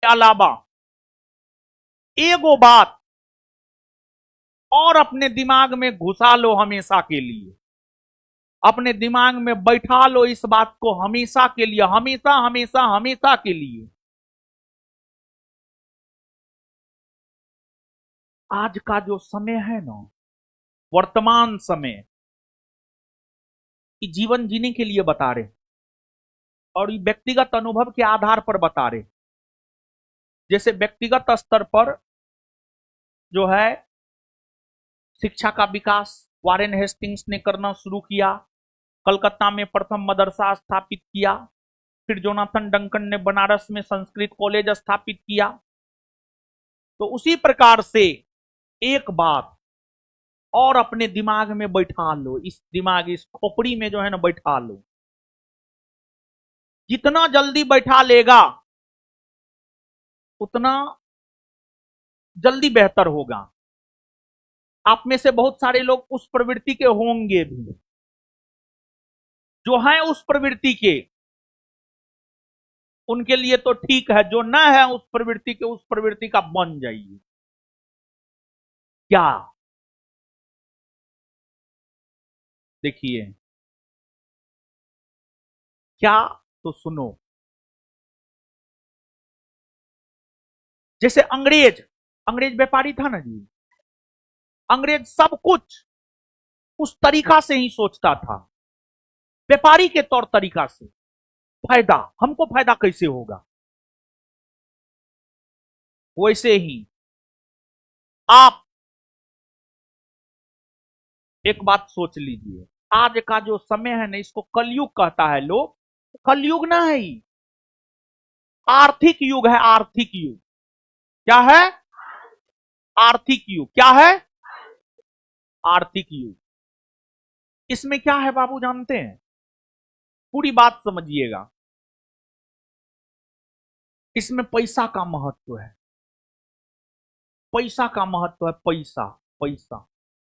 अलावा एगो बात और अपने दिमाग में घुसा लो हमेशा के लिए, अपने दिमाग में बैठा लो इस बात को हमेशा के लिए, हमेशा हमेशा हमेशा के लिए। आज का जो समय है ना, वर्तमान समय, ये जीवन जीने के लिए बता रहे और ये व्यक्तिगत अनुभव के आधार पर बता रहे। जैसे व्यक्तिगत स्तर पर जो है शिक्षा का विकास वारेन हेस्टिंग्स ने करना शुरू किया, कलकत्ता में प्रथम मदरसा स्थापित किया, फिर जोनाथन डंकन ने बनारस में संस्कृत कॉलेज स्थापित किया। तो उसी प्रकार से एक बात और अपने दिमाग में बैठा लो, इस दिमाग, इस खोपड़ी में जो है ना बैठा लो। जितना जल्दी बैठा लेगा उतना जल्दी बेहतर होगा। आप में से बहुत सारे लोग उस प्रवृत्ति के होंगे भी, जो हैं उस प्रवृत्ति के, उनके लिए तो ठीक है, जो न है उस प्रवृत्ति के, उस प्रवृत्ति का बन जाइए। क्या देखिए, क्या तो सुनो। जैसे अंग्रेज, अंग्रेज व्यापारी था ना जी, अंग्रेज सब कुछ उस तरीका से ही सोचता था, व्यापारी के तौर तरीका से। फायदा, हमको फायदा कैसे होगा, वैसे ही आप एक बात सोच लीजिए। आज का जो समय है ना, इसको कलयुग कहता है लोग। कलयुग ना है, आर्थिक युग है, आर्थिक युग। क्या है? आर्थिक युग। क्या है? आर्थिक युग। इसमें क्या है बाबू जानते हैं? पूरी बात समझिएगा। इसमें पैसा का महत्व है, पैसा का महत्व है। पैसा, पैसा,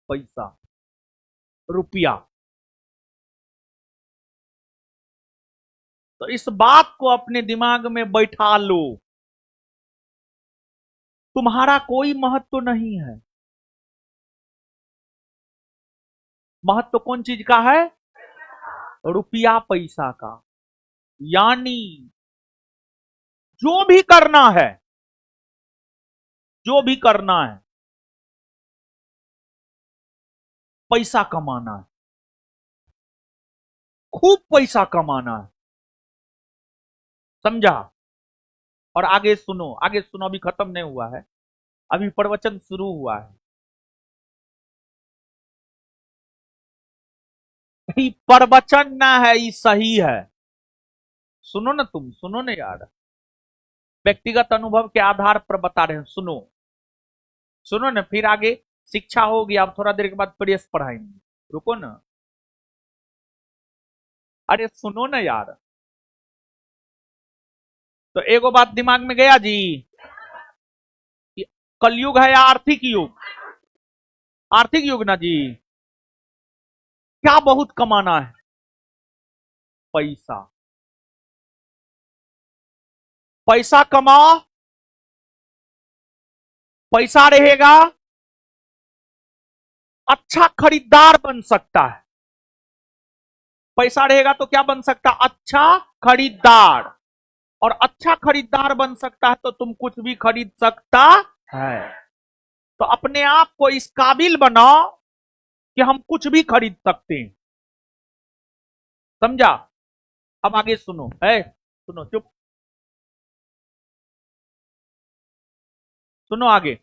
पैसा, रुपया। तो इस बात को अपने दिमाग में बैठा लो, तुम्हारा कोई महत्व नहीं है। महत्व कौन चीज का है? रुपया, पैसा का। यानी जो भी करना है, जो भी करना है, पैसा कमाना है, खूब पैसा कमाना है। समझा? और आगे सुनो, आगे सुनो, अभी खत्म नहीं हुआ है, अभी प्रवचन शुरू हुआ है। ये प्रवचन ना है, ये सही है। सुनो ना, तुम सुनो ना यार, व्यक्तिगत अनुभव के आधार पर बता रहे हैं। सुनो, सुनो ना, फिर आगे शिक्षा होगी, आप थोड़ा देर के बाद प्रेस पढ़ाएंगे। रुको ना, अरे सुनो ना यार। तो एगो बात दिमाग में गया जी, कि कलयुग है या आर्थिक युग? आर्थिक युग ना जी। क्या बहुत कमाना है? पैसा। पैसा कमाओ, पैसा रहेगा, अच्छा खरीदार बन सकता है। पैसा रहेगा तो क्या बन सकता? अच्छा खरीदार। और अच्छा खरीदार बन सकता है तो तुम कुछ भी खरीद सकता है। तो अपने आप को इस काबिल बनाओ कि हम कुछ भी खरीद सकते हैं। समझा? अब आगे सुनो, है सुनो, चुप, सुनो आगे।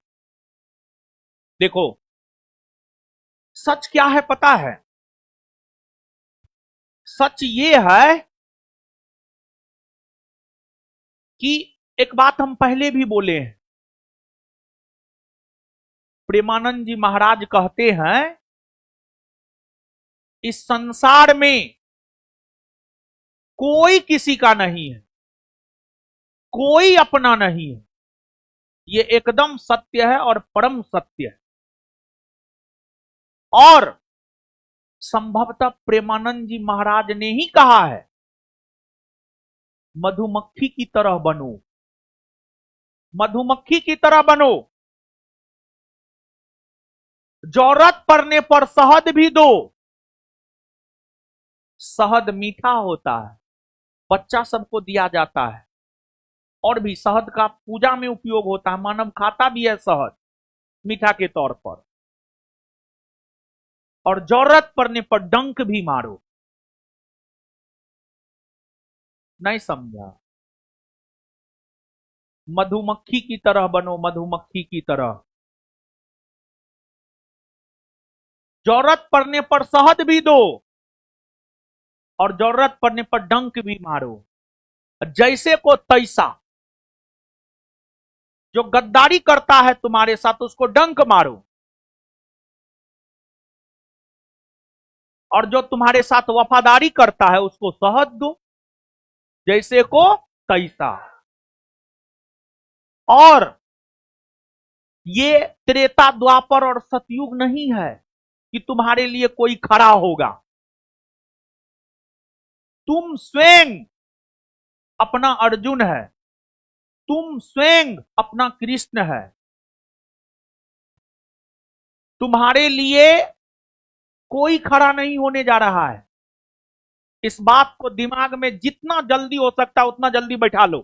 देखो, सच क्या है पता है? सच ये है कि एक बात हम पहले भी बोले हैं, प्रेमानंद जी महाराज कहते हैं, इस संसार में कोई किसी का नहीं है, कोई अपना नहीं है। ये एकदम सत्य है और परम सत्य है। और संभवतः प्रेमानंद जी महाराज ने ही कहा है, मधुमक्खी की तरह बनो। मधुमक्खी की तरह बनो, जरूरत पड़ने पर शहद भी दो। शहद मीठा होता है, बच्चा सबको दिया जाता है, और भी शहद का पूजा में उपयोग होता है, मानव खाता भी है शहद मीठा के तौर पर। और जरूरत पड़ने पर डंक भी मारो। नहीं समझा? मधुमक्खी की तरह बनो, मधुमक्खी की तरह। जरूरत पड़ने पर शहद भी दो और जरूरत पड़ने पर डंक भी मारो। जैसे को तैसा, जो गद्दारी करता है तुम्हारे साथ उसको डंक मारो, और जो तुम्हारे साथ वफादारी करता है उसको शहद दो, जैसे को तैसा। और ये त्रेता द्वापर और सतयुग नहीं है कि तुम्हारे लिए कोई खड़ा होगा। तुम स्वयं अपना अर्जुन है, तुम स्वयं अपना कृष्ण है। तुम्हारे लिए कोई खड़ा नहीं होने जा रहा है। इस बात को दिमाग में जितना जल्दी हो सकता है उतना जल्दी बैठा लो।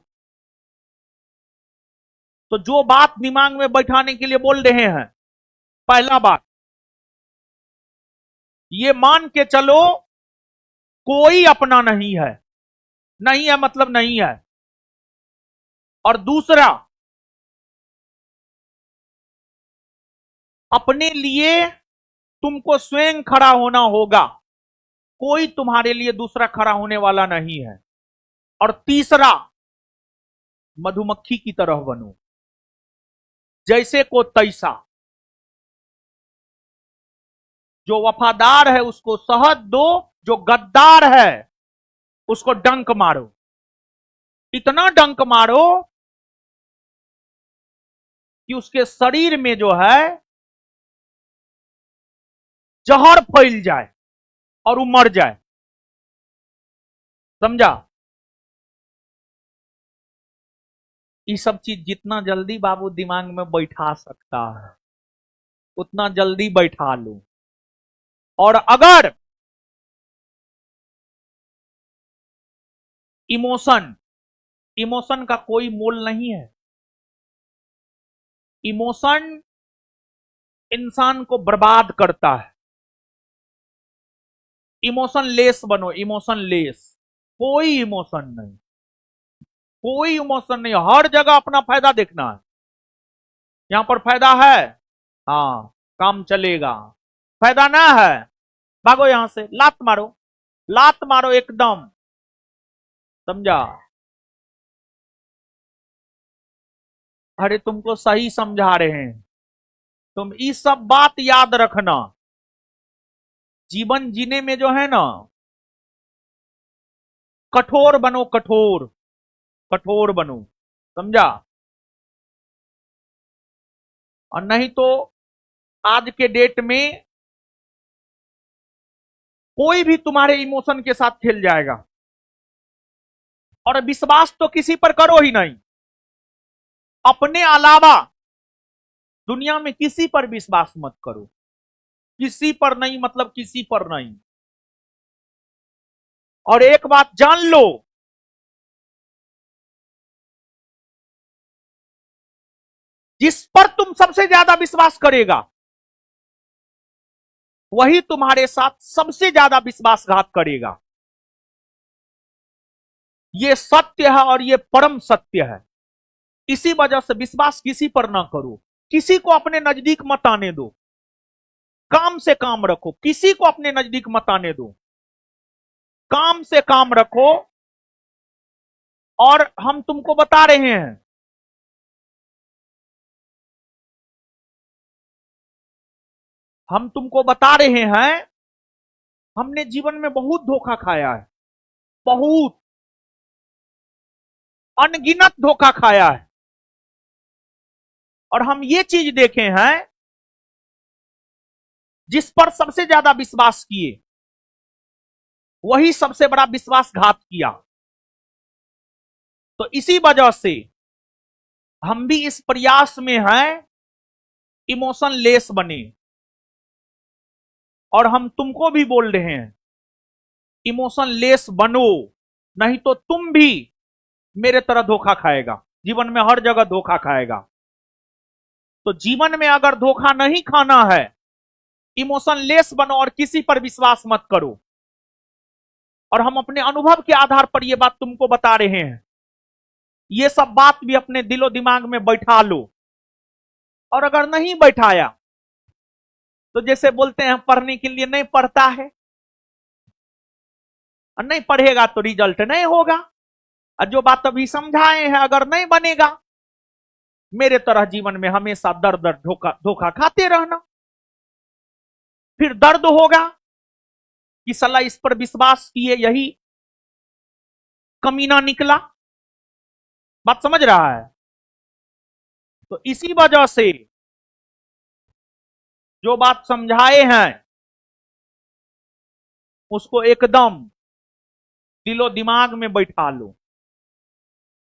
तो जो बात दिमाग में बैठाने के लिए बोल रहे हैं, पहला बात ये मान के चलो कोई अपना नहीं है। नहीं है मतलब नहीं है। और दूसरा, अपने लिए तुमको स्वयं खड़ा होना होगा, कोई तुम्हारे लिए दूसरा खड़ा होने वाला नहीं है। और तीसरा, मधुमक्खी की तरह बनो, जैसे को तैसा। जो वफादार है उसको शहद दो, जो गद्दार है उसको डंक मारो। इतना डंक मारो कि उसके शरीर में जो है जहर फैल जाए और वो मर जाए। समझा? ये सब चीज जितना जल्दी बाबू दिमाग में बैठा सकता है उतना जल्दी बैठा लो। और अगर इमोशन, इमोशन का कोई मोल नहीं है। इमोशन इंसान को बर्बाद करता है। इमोशन लेस बनो, इमोशन लेस। कोई इमोशन नहीं, कोई इमोशन नहीं। हर जगह अपना फायदा देखना है। यहां पर फायदा है, हाँ काम चलेगा। फायदा ना है, भागो यहां से, लात मारो, लात मारो एकदम। समझा? अरे तुमको सही समझा रहे हैं। तुम ये सब बात याद रखना। जीवन जीने में जो है ना, कठोर बनो, कठोर, कठोर बनो। समझा? और नहीं तो आज के डेट में कोई भी तुम्हारे इमोशन के साथ खेल जाएगा। और विश्वास तो किसी पर करो ही नहीं। अपने अलावा दुनिया में किसी पर विश्वास मत करो। किसी पर नहीं मतलब किसी पर नहीं। और एक बात जान लो, जिस पर तुम सबसे ज्यादा विश्वास करेगा वही तुम्हारे साथ सबसे ज्यादा विश्वासघात करेगा। ये सत्य है और ये परम सत्य है। इसी वजह से विश्वास किसी पर ना करो। किसी को अपने नजदीक मत आने दो। काम से काम रखो, किसी को अपने नजदीक मत आने दो। काम से काम रखो। और हम तुमको बता रहे हैं, हम तुमको बता रहे हैं, हमने जीवन में बहुत धोखा खाया है, बहुत, अनगिनत धोखा खाया है। और हम ये चीज देखे हैं, जिस पर सबसे ज्यादा विश्वास किए वही सबसे बड़ा विश्वासघात किया। तो इसी वजह से हम भी इस प्रयास में हैं इमोशन लेस बने, और हम तुमको भी बोल रहे हैं इमोशन लेस बनो, नहीं तो तुम भी मेरे तरह धोखा खाएगा। जीवन में हर जगह धोखा खाएगा। तो जीवन में अगर धोखा नहीं खाना है, इमोशन लेस बनो और किसी पर विश्वास मत करो। और हम अपने अनुभव के आधार पर यह बात तुमको बता रहे हैं। ये सब बात भी अपने दिलो दिमाग में बैठा लो। और अगर नहीं बैठाया तो जैसे बोलते हैं पढ़ने के लिए नहीं पढ़ता है, और नहीं पढ़ेगा तो रिजल्ट नहीं होगा। और जो बात अभी समझाए हैं अगर नहीं बनेगा, मेरे तरह जीवन में हमेशा दर दर धोखा खाते रहना। फिर दर्द होगा कि सला इस पर विश्वास किए यही कमीना निकला। बात समझ रहा है? तो इसी वजह से जो बात समझाए हैं उसको एकदम दिलो दिमाग में बैठा लो।